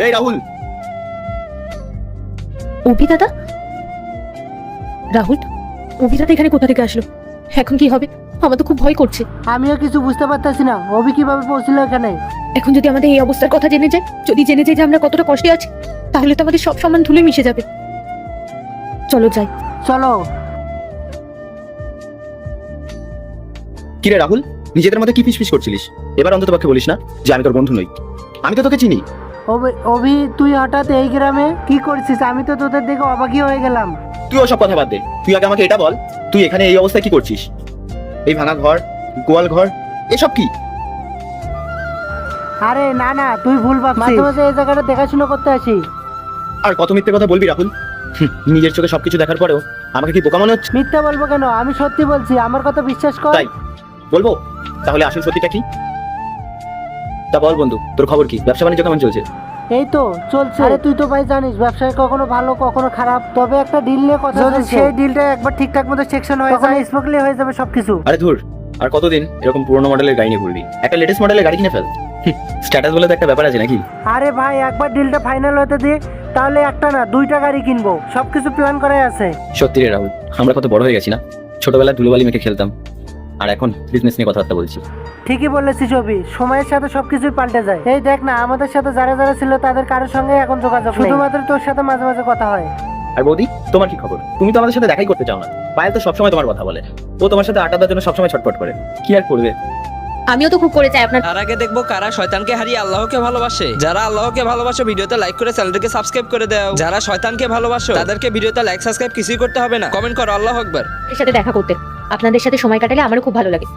এই রাহুল। অভি দাদা? রাহুল, অভি দাদা এখানে কোথা থেকে আসলো? এখন কি হবে? আমার তো খুব ভয় করছে। আমিও কিছু বুঝতে পারতেছি না, অভি কিভাবে পৌঁছলো এখানে। এখন যদি আমাদের এই অবস্থার কথা জেনে যায়, যদি জেনে যায় যে আমরা কতটা কষ্টে আছি, তাহলে তো আমাদের সব সম্মান ধুলে মিশে যাবে। চলো যাই। চলো। কিরে রাহুল, নিজেদের মধ্যে কি ফিসফিস করছিলিস? এবার অন্তত পক্ষে বলিস না যে আমি তোর বন্ধু নই। আমি তো তোকে চিনি। অভি তুই হঠাৎ এই গ্রামে কি করছিস? আমি তো তোদের দেখে অবাকই হয়ে গেলাম। তুই ওসব কথা বাদ দে, তুই আগে আমাকে এটা বল, তুই এখানে এই অবস্থায় কি করছিস? এই ভাঙা ঘর, গোয়াল ঘর, এসব কি? আরে না না, তুই ভুল ভাবছিস। মাঝে মাঝে এই জায়গাটা দেখাশোনা করতে আসি। আর কত মিথ্যে কথা বলবি রাহুল? নিজের চোখে সবকিছু দেখার পরেও আমাকে কি বোকা মনে হচ্ছে? মিথ্যা বলবো কেন? আমি সত্যি বলছি, আমার কথা বিশ্বাস কর। তাই বলবো? তাহলে আসল সত্যিটা কি? তা বল বন্ধু, তোর খবর কি? ব্যবসা বাণিজ্য কেমন চলছে? এই তো চলছে। আরে তুই তো ভাই জানিস, ব্যবসায় কখনো ভালো কখনো খারাপ। তবে একটা ডিল নিয়ে কথা চলছে, সেই ডিলটা একবার ঠিকঠাক মতো সেকশন হয়ে যায়, স্মুথলি হয়ে যাবে সবকিছু। আরে ধুর, আর কতদিন এরকম পুরোনো মডেলের গাড়ি নিয়ে ঘুরবি? একটা লেটেস্ট মডেলের গাড়ি কিনে ফেল। স্ট্যাটাস বলে তো একটা ব্যাপার আছে নাকি? আরে ভাই, একবার ডিলটা ফাইনাল হতে দে, তাহলে একটা না দুইটা গাড়ি কিনবো। সবকিছু প্ল্যান করাই আছে। সত্যি রে রাহুল, আমরা কত বড় হয়ে গেছি না? ছোটবেলায় ধুলোবালি মেখে খেলতাম, আর এখন বিজনেস নিয়ে কথাবার্তা বলছি। ঠিকই বলেছিস অভি, সময়ের সাথে সবকিছুই পাল্টে যায়। এই দেখ না, আমাদের সাথে যারা যারা ছিল তাদের কারোর সঙ্গে এখন যোগাযোগ নেই। শুধুমাত্র তোর সাথে মাঝে মাঝে কথা হয়। আর বৌদি, তোমার কি খবর? তুমি তো আমাদের সাথে দেখাই করতে চাও না। পায়েল তো সবসময় তোমার কথা বলে, ও তোমার সাথে আড্ডা দেওয়ার জন্য সবসময় ছটফট করে। কি আর করবে? আমিও তো খুব করে চাই আপনার। তার আগে দেখবো কারা শয়তানকে হারিয়ে আল্লাহকে ভালোবাসে। যারা আল্লাহকে ভালোবাসে ভিডিওতে লাইক করে চ্যানেলটাকে সাবস্ক্রাইব করে দাও। যারা শয়তানকে ভালোবাসো তাদেরকে ভিডিওতে লাইক সাবস্ক্রাইব কিছুই করতে হবে না, কমেন্ট করো আল্লাহু আকবার। এর সাথে দেখা করতে, আপনাদের সাথে সময় কাটালে আমারও খুব ভালো লাগে,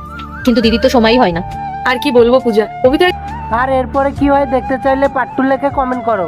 কিন্তু দিদির তো সময়ই হয় না। আর কি বলবো পূজা, অভি তো আর এরপরে কি হয় দেখতে চাইলে পার্ট 2 লেখে কমেন্ট করো।